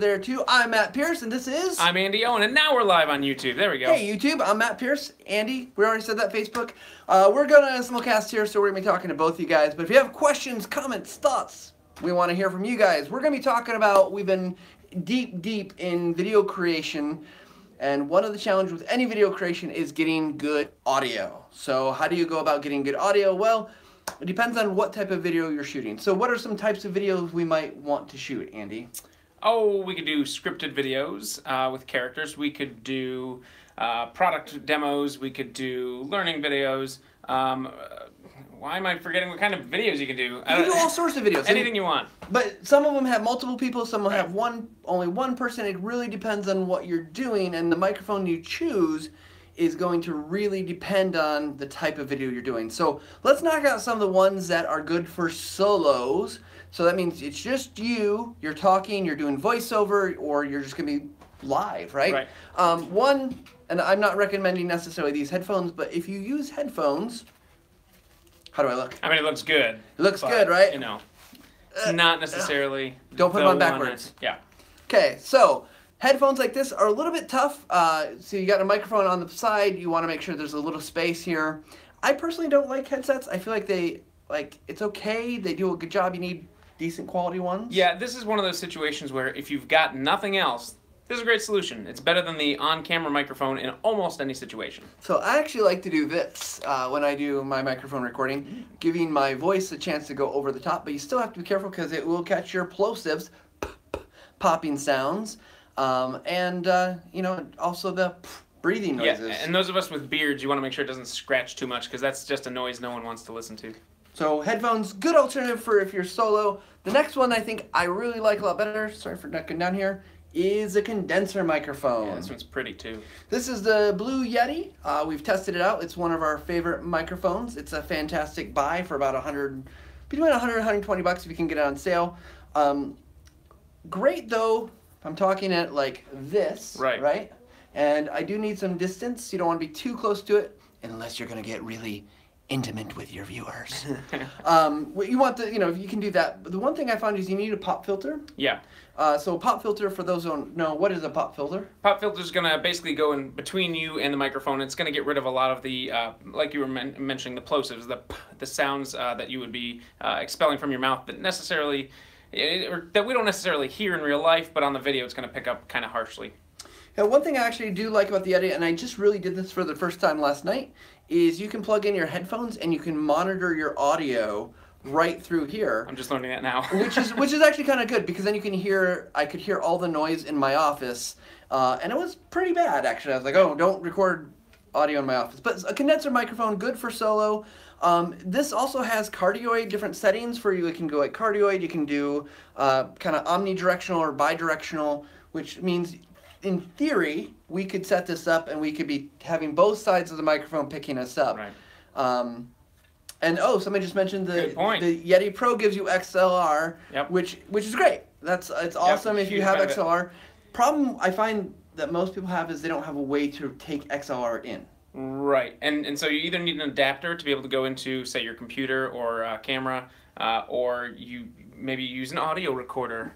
there too. I'm Matt Pierce, and this is... I'm Andy Owen, and now we're live on YouTube. There we go. Hey YouTube, I'm Matt Pierce. Andy, we already said that. Facebook. We're going to simulcast here, so we're going to be talking to both of you guys. But if you have questions, comments, thoughts, we want to hear from you guys. We're going to be talking about, we've been deep in video creation, and one of the challenges with any video creation is getting good audio. So how do you go about getting good audio? Well, it depends on what type of video you're shooting. So what are some types of videos we might want to shoot, Andy? Oh, we could do scripted videos with characters. We could do product demos. We could do learning videos. Why am I forgetting what kind of videos you can do? You can do all sorts of videos. Anything you want. But some of them have multiple people, some will have only one person. It really depends on what you're doing, and the microphone you choose is going to really depend on the type of video you're doing. So let's knock out some of the ones that are good for solos. So that means it's just you're talking, you're doing voiceover, or you're just going to be live, right? One, and I'm not recommending necessarily these headphones, but if you use headphones, how do I look? I mean, it looks good. It looks good, right? You know, it's not necessarily... Don't put them on backwards. Yeah. Okay, so headphones like this are a little bit tough. So you got a microphone on the side. You want to make sure there's a little space here. I personally don't like headsets. I feel like it's okay. They do a good job. You need decent quality ones. Yeah, this is one of those situations where if you've got nothing else, this is a great solution. It's better than the on-camera microphone in almost any situation. So I actually like to do this when I do my microphone recording, giving my voice a chance to go over the top, but you still have to be careful because it will catch your plosives, popping sounds, and you know, also the breathing noises. Yeah, and those of us with beards, you want to make sure it doesn't scratch too much because that's just a noise no one wants to listen to. So headphones, good alternative for if you're solo. The next one I think I really like a lot better, sorry for ducking down here, is a condenser microphone. Yeah, this one's pretty too. This is the Blue Yeti. We've tested it out. It's one of our favorite microphones. It's a fantastic buy for about between 100 and 120 bucks if you can get it on sale. Great though, I'm talking at like this, right? And I do need some distance. You don't want to be too close to it unless you're going to get really intimate with your viewers. You want you know, you can do that. But the one thing I found is you need a pop filter. Yeah. So a pop filter, for those who don't know, what is a pop filter? Pop filter is going to basically go in between you and the microphone. It's going to get rid of a lot of the, like you were mentioning, the plosives, the sounds that you would be expelling from your mouth that necessarily, or that we don't necessarily hear in real life, but on the video it's going to pick up kind of harshly. Now, one thing I actually do like about the Yeti, and I just really did this for the first time last night, is you can plug in your headphones and you can monitor your audio right through here. I'm just learning that now. which is actually kind of good because then you can hear, I could hear all the noise in my office, and it was pretty bad actually. I was like, oh, don't record audio in my office. But a condenser microphone, good for solo. This also has cardioid, different settings for you. It can go like cardioid, you can do kind of omnidirectional or bidirectional, which means in theory, we could set this up and we could be having both sides of the microphone picking us up. Right. And oh, somebody just mentioned the Yeti Pro gives you XLR, which is great. It's awesome if you have XLR. Problem I find that most people have is they don't have a way to take XLR in. Right, and so you either need an adapter to be able to go into, say, your computer or camera, or you maybe use an audio recorder.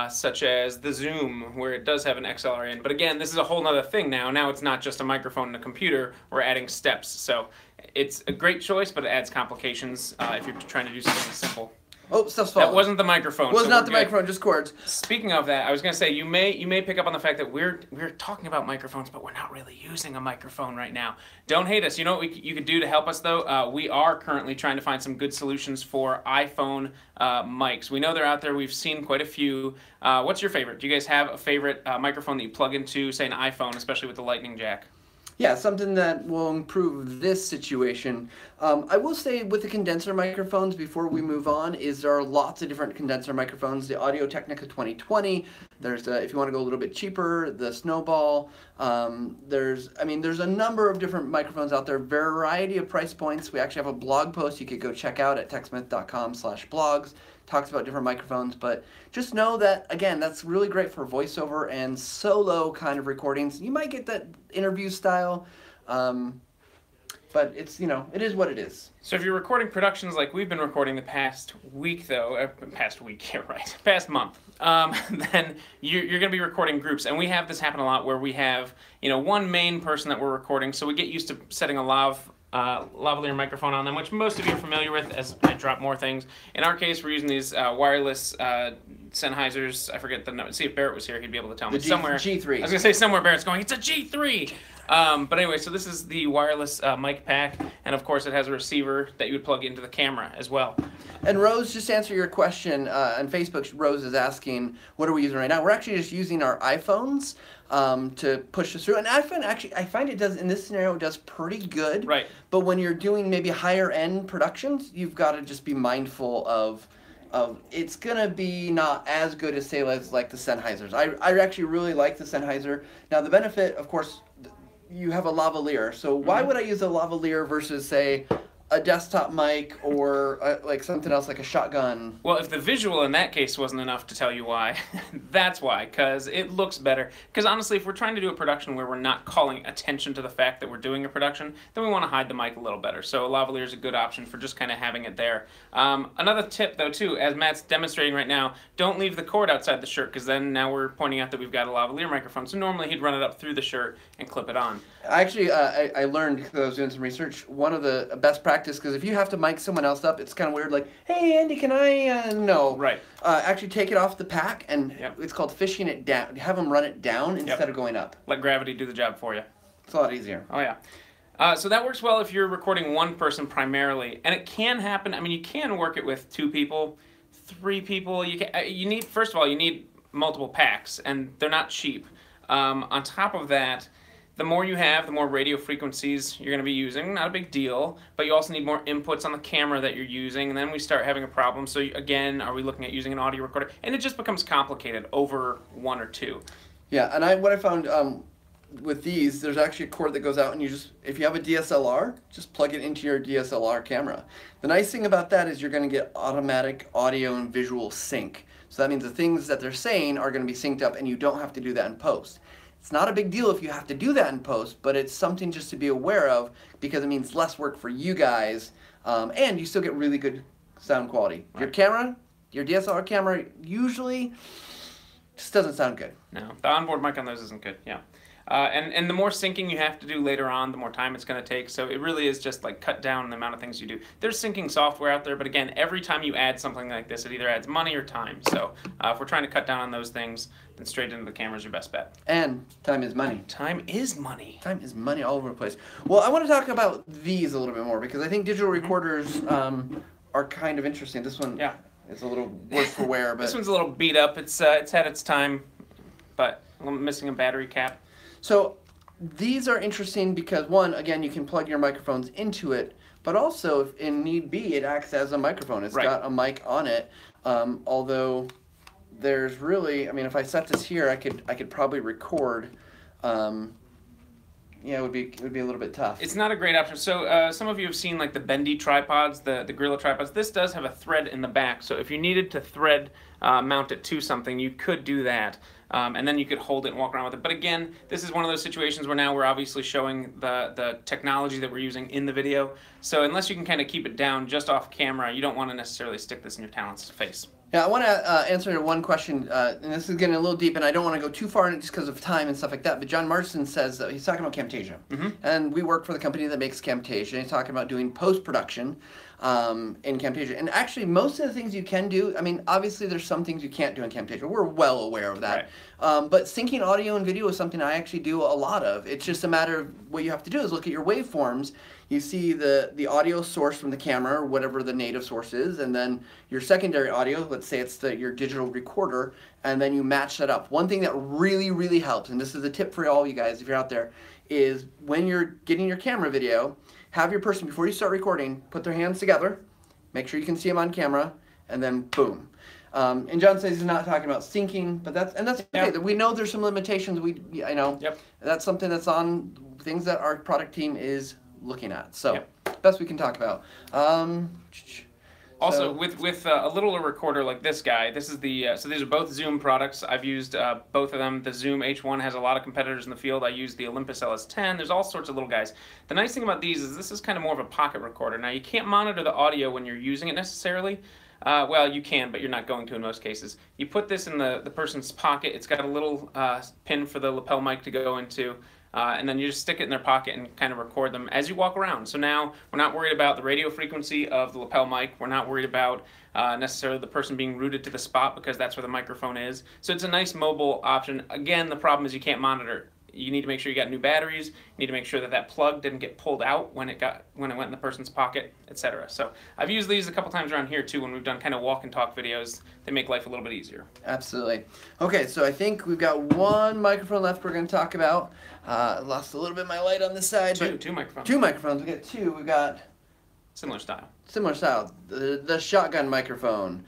Such as the Zoom, where it does have an XLR in. But again, this is a whole nother thing now. Now it's not just a microphone and a computer. We're adding steps. So it's a great choice, but it adds complications if you're trying to do something simple. Oh, stuff's falling. That wasn't the microphone. Was not the microphone, just cords. Speaking of that, I was going to say, you may pick up on the fact that we're talking about microphones, but we're not really using a microphone right now. Don't hate us. You know what you could do to help us, though? We are currently trying to find some good solutions for iPhone mics. We know they're out there. We've seen quite a few. What's your favorite? Do you guys have a favorite microphone that you plug into, say, an iPhone, especially with the Lightning jack? Yeah, something that will improve this situation. I will say with the condenser microphones, before we move on, is there are lots of different condenser microphones. The Audio-Technica 2020, there's, if you want to go a little bit cheaper, the Snowball. There's a number of different microphones out there, variety of price points. We actually have a blog post you could go check out at techsmith.com/blogs. Talks about different microphones, but just know that, again, that's really great for voiceover and solo kind of recordings. You might get that interview style, but it's, you know, it is what it is. So if you're recording productions like we've been recording the past week, though, past month, then you're going to be recording groups. And we have this happen a lot where we have, you know, one main person that we're recording, so we get used to setting a lavalier microphone on them, which most of you are familiar with as I drop more things. In our case, we're using these wireless Sennheisers. I forget the number. See if Barrett was here, he'd be able to tell me. Somewhere G3. I was going to say somewhere Barrett's going, it's a G3! But anyway, so this is the wireless mic pack, and of course it has a receiver that you would plug into the camera as well. And Rose, just to answer your question, on Facebook, Rose is asking, what are we using right now? We're actually just using our iPhones to push this through. And iPhone, actually, I find it does, in this scenario, it does pretty good. Right. But when you're doing maybe higher end productions, you've got to just be mindful of it's going to be not as good as, say, like the Sennheisers. I actually really like the Sennheiser. Now, the benefit, of course, you have a lavalier. So why would I use a lavalier versus, say, a desktop mic or like something else like a shotgun? Well, if the visual in that case wasn't enough to tell you why, that's why, because it looks better. Because honestly, if we're trying to do a production where we're not calling attention to the fact that we're doing a production, then we want to hide the mic a little better. So a lavalier is a good option for just kind of having it there. Another tip, though, too, as Matt's demonstrating right now, don't leave the cord outside the shirt, because then now we're pointing out that we've got a lavalier microphone. So normally he'd run it up through the shirt and clip it on. Actually, I learned, because I was doing some research, one of the best practice, because if you have to mic someone else up, it's kind of weird, like, hey, Andy, can I, no. Right. Actually take it off the pack, and it's called fishing it down. Have them run it down instead of going up. Let gravity do the job for you. It's a lot easier. Oh, yeah. So that works well if you're recording one person primarily, and it can happen. I mean, you can work it with 2 people, 3 people. You need, first of all, you need multiple packs, and they're not cheap. On top of that, the more you have, the more radio frequencies you're going to be using. Not a big deal, but you also need more inputs on the camera that you're using, and then we start having a problem. So again, are we looking at using an audio recorder? And it just becomes complicated over 1 or 2. Yeah, and what I found with these, there's actually a cord that goes out, and you just, if you have a DSLR, just plug it into your DSLR camera. The nice thing about that is you're going to get automatic audio and visual sync. So that means the things that they're saying are going to be synced up, and you don't have to do that in post. It's not a big deal if you have to do that in post, but it's something just to be aware of, because it means less work for you guys, and you still get really good sound quality. Right. Your camera, your DSLR camera, usually just doesn't sound good. No, the onboard mic on those isn't good, yeah. And the more syncing you have to do later on, the more time it's going to take. So it really is just like cut down the amount of things you do. There's syncing software out there, but again, every time you add something like this, it either adds money or time. So if we're trying to cut down on those things, then straight into the camera is your best bet. And time is money. Time is money. Time is money all over the place. Well, I want to talk about these a little bit more, because I think digital recorders are kind of interesting. This one is a little worse for wear. But this one's a little beat up. It's had its time, but I'm missing a battery cap. So these are interesting because, one, again, you can plug your microphones into it, but also, if in need be, it acts as a microphone. It's got a mic on it, although there's really, I mean, if I set this here, I could probably record. Yeah, it would be a little bit tough. It's not a great option. So some of you have seen like the bendy tripods, the Gorilla tripods. This does have a thread in the back, so if you needed to thread mount it to something, you could do that. And then you could hold it and walk around with it. But again, this is one of those situations where now we're obviously showing the technology that we're using in the video. So unless you can kind of keep it down just off camera, you don't want to necessarily stick this in your talent's face. Yeah, I want to answer one question, and this is getting a little deep, and I don't want to go too far in it just because of time and stuff like that, but John Marston says, he's talking about Camtasia, and we work for the company that makes Camtasia, and he's talking about doing post-production in Camtasia, and actually most of the things you can do, I mean, obviously there's some things you can't do in Camtasia, we're well aware of that, but syncing audio and video is something I actually do a lot of. It's just a matter of what you have to do is look at your waveforms. You see the audio source from the camera, or whatever the native source is, and then your secondary audio, let's say it's your digital recorder, and then you match that up. One thing that really, really helps, and this is a tip for all you guys if you're out there, is when you're getting your camera video, have your person, before you start recording, put their hands together, make sure you can see them on camera, and then boom. And John says he's not talking about syncing, but that's okay. We know there's some limitations. I know that's something that's on things that our product team is looking at. So best we can talk about. Also, So, with a littler recorder like this guy, this is the so these are both Zoom products. I've used both of them. The Zoom H1 has a lot of competitors in the field. I use the Olympus LS10. There's all sorts of little guys. The nice thing about these is this is kind of more of a pocket recorder. Now you can't monitor the audio when you're using it necessarily. Well, you can, but you're not going to in most cases. You put this in the person's pocket. It's got a little pin for the lapel mic to go into. And then you just stick it in their pocket and kind of record them as you walk around. So now we're not worried about the radio frequency of the lapel mic. We're not worried about necessarily the person being rooted to the spot because that's where the microphone is. So it's a nice mobile option. Again, the problem is you can't monitor. You need to make sure you got new batteries. You need to make sure that that plug didn't get pulled out when it went in the person's pocket, etc. So I've used these a couple times around here too when we've done kind of walk and talk videos. They make life a little bit easier. absolutely. Okay, so I think we've got one microphone left we're going to talk about. Lost a little bit of my light on this side. Two microphones. Two microphones. We got two. We got Similar style. similar style. The shotgun microphone.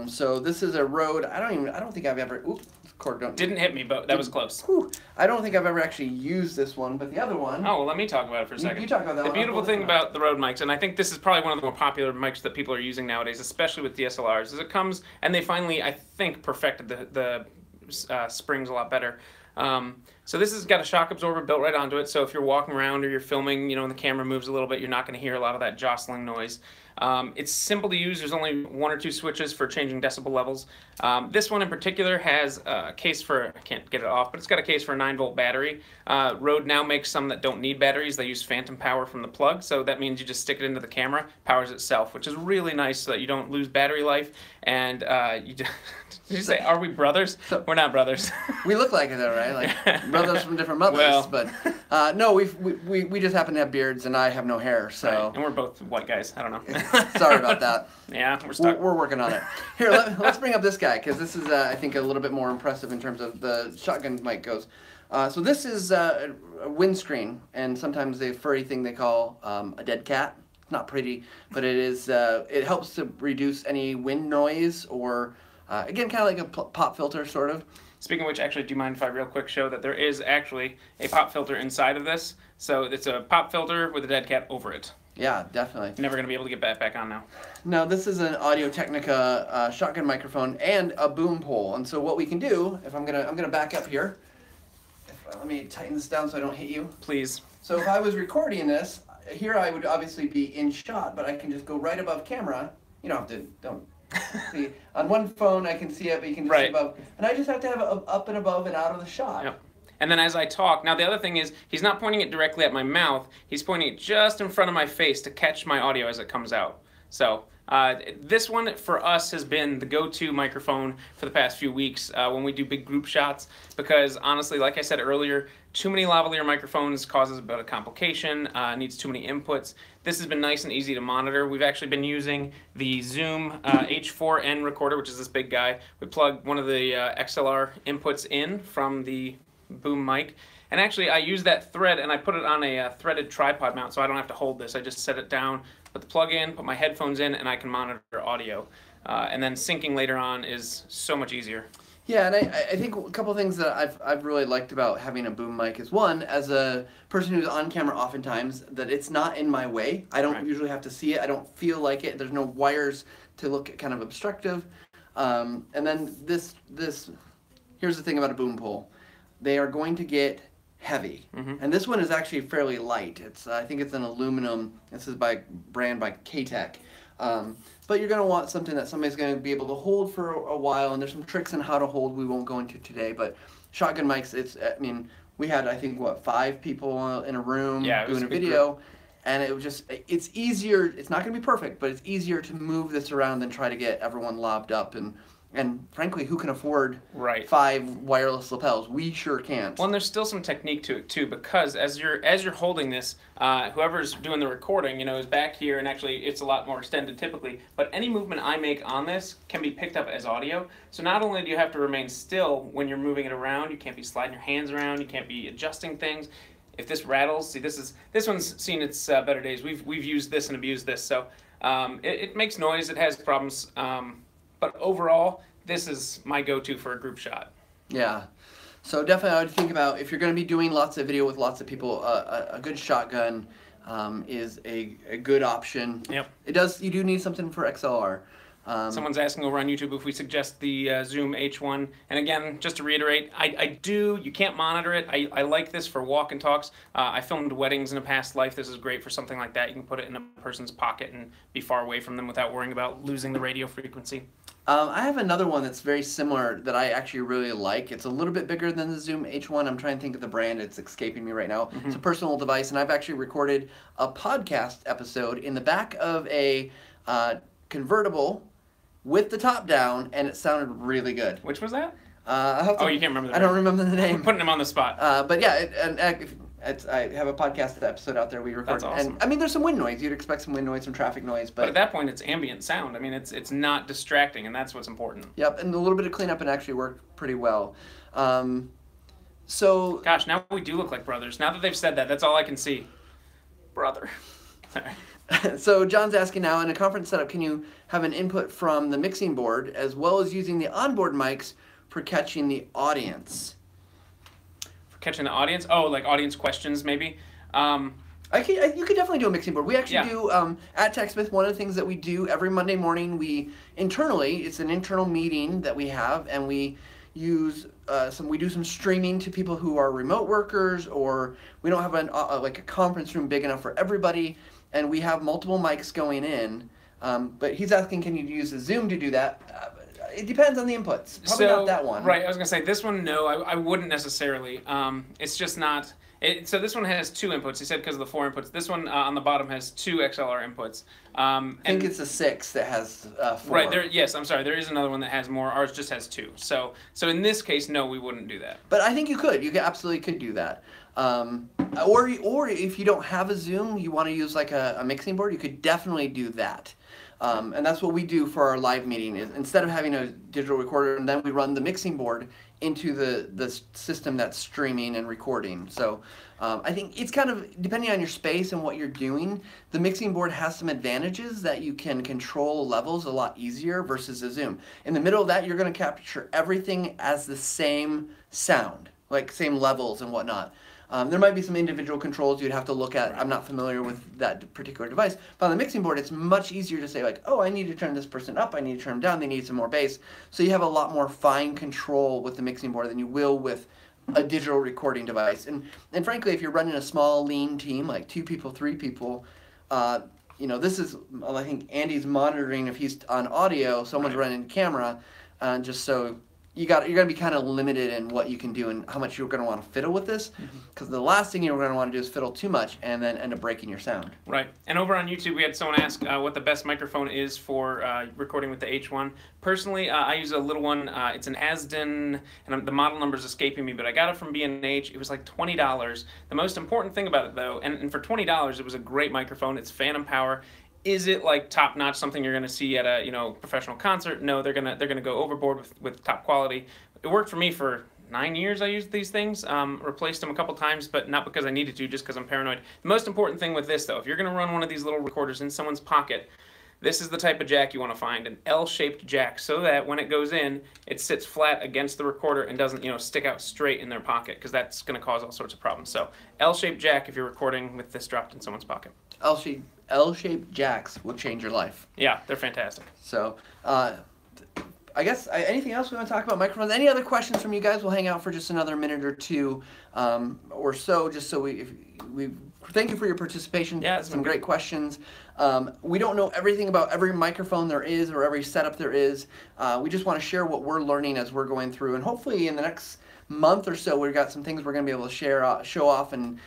So this is a Rode. I don't think I've ever. Oops. Cord don't. Didn't hit me, but that was close. Whew, I don't think I've ever actually used this one, but the other one. Oh, well, let me talk about it for a second. You talk about that The one. beautiful thing about the Rode mics, and I think this is probably one of the more popular mics that people are using nowadays, especially with DSLRs, is it comes, and they finally, I think, perfected the springs a lot better. So this has got a shock absorber built right onto it, so if you're walking around or you're filming, and the camera moves a little bit, you're not going to hear a lot of that jostling noise. It's simple to use. There's only one or two switches for changing decibel levels. This one in particular has a case for, I can't get it off, but it's got a case for a 9-volt battery. Rode now makes some that don't need batteries. They use phantom power from the plug, so that means you just stick it into the camera, powers itself, which is really nice so that you don't lose battery life. And you just, did you say, are we brothers? We're not brothers. We look like it though, right? Like brothers from different mothers. Well. But no, we just happen to have beards, and I have no hair, so. Right. And we're both white guys. I don't know. Sorry about that. Yeah, we're stuck. We're working on it. Here, let's bring up this guy, because this is, I think, a little bit more impressive in terms of the shotgun mic goes. So this is a windscreen, and sometimes a furry thing they call a dead cat. It's not pretty, but it is. It helps to reduce any wind noise, or again, kind of like a pop filter, sort of. Speaking of which, actually, do you mind if I real quick show that there is actually a pop filter inside of this? So it's a pop filter with a dead cat over it. Yeah, definitely. Never going to be able to get that back on now. Now, this is an Audio Technica shotgun microphone and a boom pole. And so what we can do, if I'm gonna back up here. Let me tighten this down so I don't hit you. Please. So if I was recording this, here I would obviously be in shot, but I can just go right above camera. You don't have to, don't see. On one phone I can see it, but you can just see above. And I just have to have it up and above and out of the shot. Yep. And then as I talk, now the other thing is, he's not pointing it directly at my mouth, he's pointing it just in front of my face to catch my audio as it comes out. So this one for us has been the go-to microphone for the past few weeks when we do big group shots, because honestly, like I said earlier, too many lavalier microphones causes a bit of complication, needs too many inputs. This has been nice and easy to monitor. We've actually been using the Zoom H4n recorder, which is this big guy. We plug one of the XLR inputs in from the boom mic, and actually I use that thread and I put it on a threaded tripod mount, so I don't have to hold this. I just set it down, put the plug in, put my headphones in, and I can monitor audio. And then syncing later on is so much easier. Yeah, and I think a couple of things that I've really liked about having a boom mic is, one, as a person who's on camera oftentimes, that it's not in my way. I don't usually have to see it. I don't feel like it. There's no wires to look kind of obstructive. And then here's the thing about a boom pole. They are going to get heavy, and this one is actually fairly light. It's I think it's an aluminum. This is brand by K-Tech, but you're going to want something that somebody's going to be able to hold for a while. And there's some tricks on how to hold we won't go into today. But shotgun mics, we had, I think, 5 people in a room doing a video, and it was it's easier. It's not going to be perfect, but it's easier to move this around than try to get everyone lobbed up. And frankly, who can afford 5 wireless lapels? We sure can't. Well, and there's still some technique to it too, because as you're holding this, whoever's doing the recording, is back here, and actually it's a lot more extended typically. But any movement I make on this can be picked up as audio. So not only do you have to remain still when you're moving it around, you can't be sliding your hands around, you can't be adjusting things. If this rattles, see, this one's seen its better days. We've used this and abused this, so it makes noise. It has problems. But overall, this is my go-to for a group shot. Yeah. So definitely I would think about, if you're going to be doing lots of video with lots of people, a good shotgun is a good option. Yep. You do need something for XLR. Someone's asking over on YouTube if we suggest the Zoom H1. And again, just to reiterate, I do. You can't monitor it. I like this for walk and talks. I filmed weddings in a past life. This is great for something like that. You can put it in a person's pocket and be far away from them without worrying about losing the radio frequency. I have another one that's very similar that I actually really like. It's a little bit bigger than the Zoom H1. I'm trying to think of the brand. It's escaping me right now. It's a personal device, and I've actually recorded a podcast episode in the back of a convertible with the top down, and it sounded really good. Which was that? You can't remember the name. I don't remember the name. Putting him on the spot. But yeah, I have a podcast episode out there we record. That's awesome. And I mean, there's some wind noise. You'd expect some wind noise, some traffic noise, but at that point, it's ambient sound. I mean, it's not distracting, and that's what's important. Yep, and a little bit of cleanup and actually worked pretty well. So gosh, now we do look like brothers. Now that they've said that, that's all I can see. Brother. Sorry. So John's asking now, in a conference setup, can you have an input from the mixing board as well as using the onboard mics for catching the audience? For catching the audience? Oh, like audience questions, maybe? You could definitely do a mixing board. We actually do, at TechSmith, one of the things that we do every Monday morning, it's an internal meeting that we have, and we use we do some streaming to people who are remote workers, or we don't have a conference room big enough for everybody, and we have multiple mics going in. But he's asking, can you use the Zoom to do that? It depends on the inputs. Probably not that one. Right, I was going to say, this one, no, I wouldn't necessarily. It's just not... So this one has 2 inputs. He said because of the 4 inputs. This one on the bottom has 2 XLR inputs. I think it's a 6 that has 4. Right, yes, I'm sorry. There is another one that has more. Ours just has 2. So in this case, no, we wouldn't do that. But I think you could. You absolutely could do that. Or if you don't have a Zoom, you want to use like a mixing board, you could definitely do that. And that's what we do for our live meeting. Is instead of having a digital recorder, and then we run the mixing board into the system that's streaming and recording. So I think it's kind of, depending on your space and what you're doing, the mixing board has some advantages that you can control levels a lot easier versus a Zoom. In the middle of that, you're going to capture everything as the same sound, like same levels and whatnot. There might be some individual controls you'd have to look at. I'm not familiar with that particular device. But on the mixing board, it's much easier to say, like, oh, I need to turn this person up, I need to turn them down, they need some more bass. So you have a lot more fine control with the mixing board than you will with a digital recording device. And frankly, if you're running a small, lean team, like 2 people, 3 people, this is, I think Andy's monitoring if he's on audio, someone's running camera, just so... You're going to be kind of limited in what you can do and how much you're going to want to fiddle with this, because the last thing you're going to want to do is fiddle too much and then end up breaking your sound. Right. And over on YouTube, we had someone ask what the best microphone is for recording with the H1. Personally, I use a little one. It's an Asden, and the model number is escaping me, but I got it from B&H. It was like $20. The most important thing about it, though, and for $20, it was a great microphone. It's phantom power. Is it like top notch, something you're going to see at a professional concert? No, they're gonna go overboard with top quality. It worked for me for 9 years. I used these things, replaced them a couple times, but not because I needed to, just because I'm paranoid. The most important thing with this, though, if you're going to run one of these little recorders in someone's pocket, this is the type of jack you want to find, an L-shaped jack, so that when it goes in, it sits flat against the recorder and doesn't stick out straight in their pocket, because that's going to cause all sorts of problems. So L-shaped jack if you're recording with this dropped in someone's pocket. L-shaped jacks will change your life. Yeah, they're fantastic. So, I guess, anything else we want to talk about microphones? Any other questions from you guys? We'll hang out for just another minute or two or so, just so we thank you for your participation. Yeah, some great questions. We don't know everything about every microphone there is or every setup there is. We just want to share what we're learning as we're going through, and hopefully in the next month or so, we've got some things we're going to be able to show off, and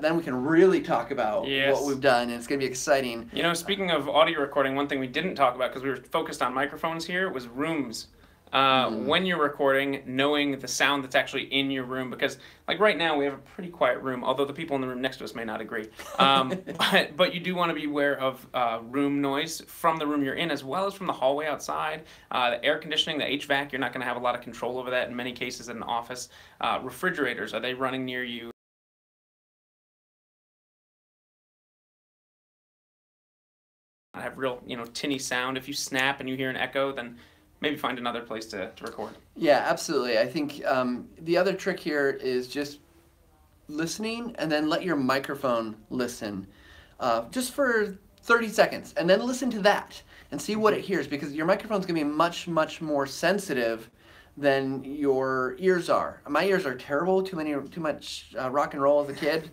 then we can really talk about what we've done, and it's going to be exciting. Speaking of audio recording, one thing we didn't talk about because we were focused on microphones here was rooms. When you're recording, knowing the sound that's actually in your room, because like right now we have a pretty quiet room, although the people in the room next to us may not agree. But you do want to be aware of room noise from the room you're in, as well as from the hallway outside. The air conditioning, the HVAC, you're not going to have a lot of control over that in many cases in an office. Refrigerators, are they running near you? Have real, tinny sound. If you snap and you hear an echo, then maybe find another place to record. Yeah, absolutely. I think the other trick here is just listening, and then let your microphone listen. just for 30 seconds, and then listen to that and see what it hears, because your microphone's going to be much, much more sensitive than your ears are. My ears are terrible, too much rock and roll as a kid.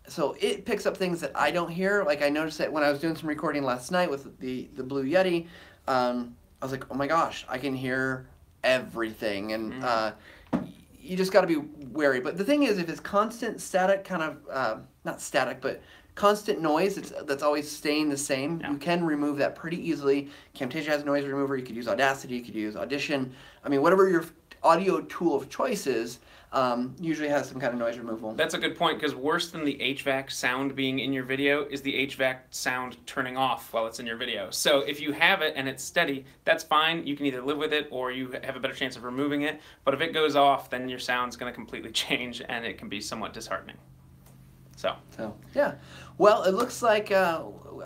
So it picks up things that I don't hear. Like I noticed that when I was doing some recording last night with the Blue Yeti, I was like, oh my gosh, I can hear everything. And you just got to be wary. But the thing is, if it's constant static, kind of, not static, but constant noise that's always staying the same, you can remove that pretty easily. Camtasia has a noise remover. You could use Audacity. You could use Audition. I mean, whatever your audio tool of choice is, usually has some kind of noise removal. That's a good point, because worse than the HVAC sound being in your video is the HVAC sound turning off while it's in your video. So if you have it and it's steady, that's fine. You can either live with it or you have a better chance of removing it. But if it goes off, then your sound's going to completely change, and it can be somewhat disheartening. So yeah. Well, it looks like, I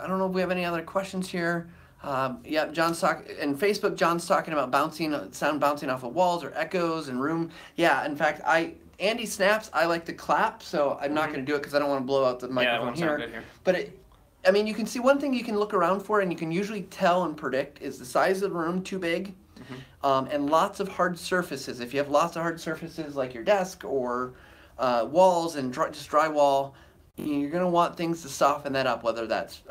don't know if we have any other questions here. Yeah, John's talking, and Facebook, John's talking about sound bouncing off of walls or echoes and room. Yeah, in fact, Andy snaps, I like to clap, so I'm not going to do it because I don't want to blow out the microphone here. But I mean, you can see one thing you can look around for, and you can usually tell and predict, is the size of the room too big, and lots of hard surfaces. If you have lots of hard surfaces like your desk or walls and just drywall, you're going to want things to soften that up, whether that's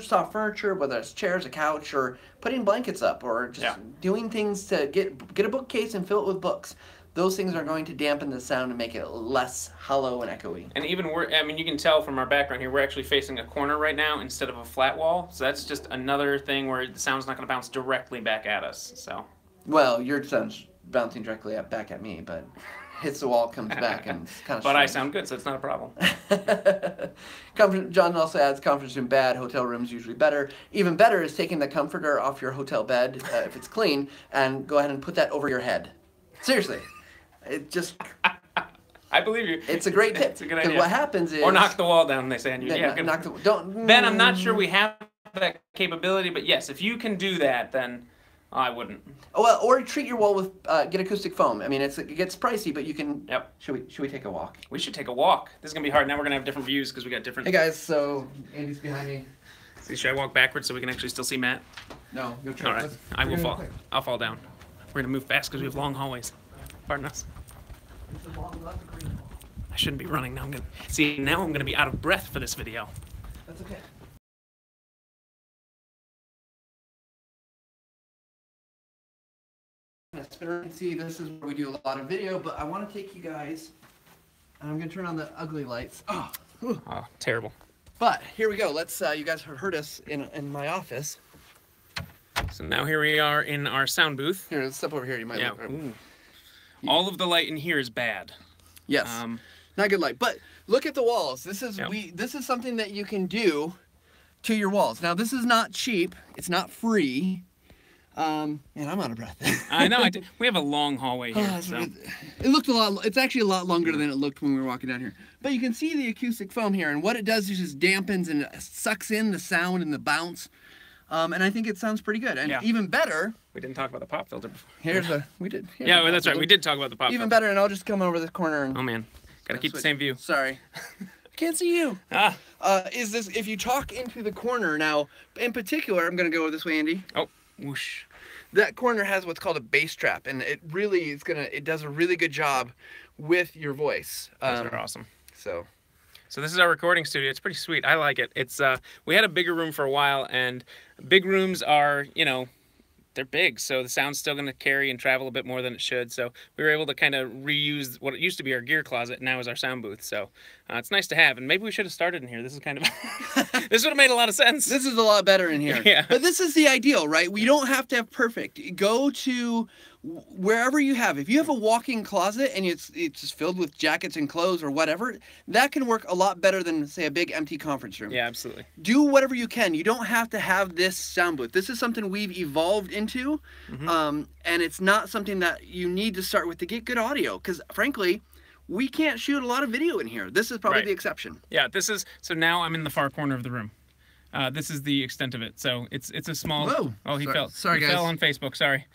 soft furniture, whether it's chairs, a couch, or putting blankets up, or just doing things to get a bookcase and fill it with books. Those things are going to dampen the sound and make it less hollow and echoey. And even I mean, you can tell from our background here, we're actually facing a corner right now instead of a flat wall. So that's just another thing where the sound's not going to bounce directly back at us. So. Well, your sound's bouncing directly back at me, but hits the wall, comes back, and it's kind of But I sound good, so it's not a problem. John also adds, conference room bad, hotel room's usually better. Even better is taking the comforter off your hotel bed, if it's clean, and go ahead and put that over your head. Seriously. It just... I believe you. It's a great tip. It's a good idea. What happens is... Or knock the wall down, they say. Ben, I'm not sure we have that capability, but yes, if you can do that, then... I wouldn't. Oh, well, or treat your wall with get acoustic foam. I mean, it gets pricey, but you can. Yep. Should we take a walk? We should take a walk. This is gonna be hard. Now we're gonna have different views because we got different. Hey guys, so Andy's behind me. See, should I walk backwards so we can actually still see Matt? No, you'll try. All right, I will fall. I'll fall down. We're gonna move fast because we have long hallways. Pardon us. I shouldn't be running now. Now I'm gonna be out of breath for this video. That's okay. See, this is where we do a lot of video, but I want to take you guys, and I'm going to turn on the ugly lights. Oh, terrible. But here we go. Let's, you guys have heard us in my office. So now here we are in our sound booth. Here, let's step over here. You might look. All of the light in here is bad. Yes, not good light. But look at the walls. This is this is something that you can do to your walls. Now, this is not cheap. It's not free. Man, I'm out of breath. I know. We have a long hallway here. So. It looked a lot. It's actually a lot longer than it looked when we were walking down here. But you can see the acoustic foam here, and what it does is just dampens and sucks in the sound and the bounce. And I think it sounds pretty good. And even better. We didn't talk about the pop filter before. We did. Yeah, that's right. We did talk about the pop filter. Even better, and I'll just come over this corner. And, oh man, gotta keep the same view. Sorry. I can't see you. Is this if you talk into the corner now? In particular, I'm gonna go this way, Andy. Oh, whoosh. That corner has what's called a bass trap, and it really it does a really good job with your voice. Those are awesome. So this is our recording studio. It's pretty sweet. I like it. It's we had a bigger room for a while, and big rooms are, you know, they're big, so the sound's still going to carry and travel a bit more than it should. So we were able to kind of reuse what it used to be our gear closet, now is our sound booth. So it's nice to have, and maybe we should have started in here. This is kind of this would have made a lot of sense. This is a lot better in here. Yeah. But this is the ideal, right? We don't have to have perfect. Go to wherever you have. If you have a walk-in closet and it's just filled with jackets and clothes or whatever, that can work a lot better than, say, a big empty conference room. Yeah, absolutely. Do whatever you can. You don't have to have this sound booth. This is something we've evolved into, and it's not something that you need to start with to get good audio, because frankly, we can't shoot a lot of video in here. This is probably the exception. Yeah, so now I'm in the far corner of the room. This is the extent of it. So it's a small... Whoa. Oh, he fell. Sorry, guys. He fell on Facebook, sorry.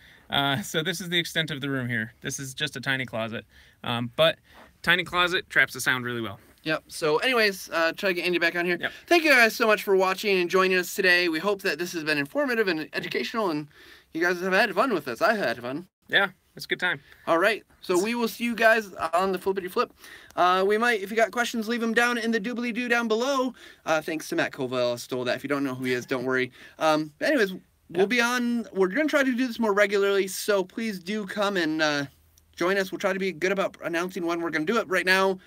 So this is the extent of the room here. This is just a tiny closet. But tiny closet traps the sound really well. Yep. So anyways, try to get Andy back on here. Yep. Thank you guys so much for watching and joining us today. We hope that this has been informative and educational, and you guys have had fun with us. I had fun. Yeah, it's a good time. All right. So we will see you guys on the Flippity Flip. We might, if you got questions, leave them down in the doobly-doo down below. Thanks to Matt Covell. I stole that. If you don't know who he is, don't worry. Anyways, we'll be on. We're going to try to do this more regularly, so please do come and join us. We'll try to be good about announcing when we're going to do it. Right now,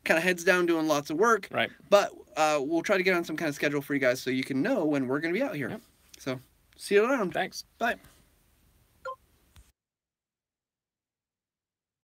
kind of heads down doing lots of work. Right. But we'll try to get on some kind of schedule for you guys so you can know when we're going to be out here. Yep. So see you around. Thanks. Bye.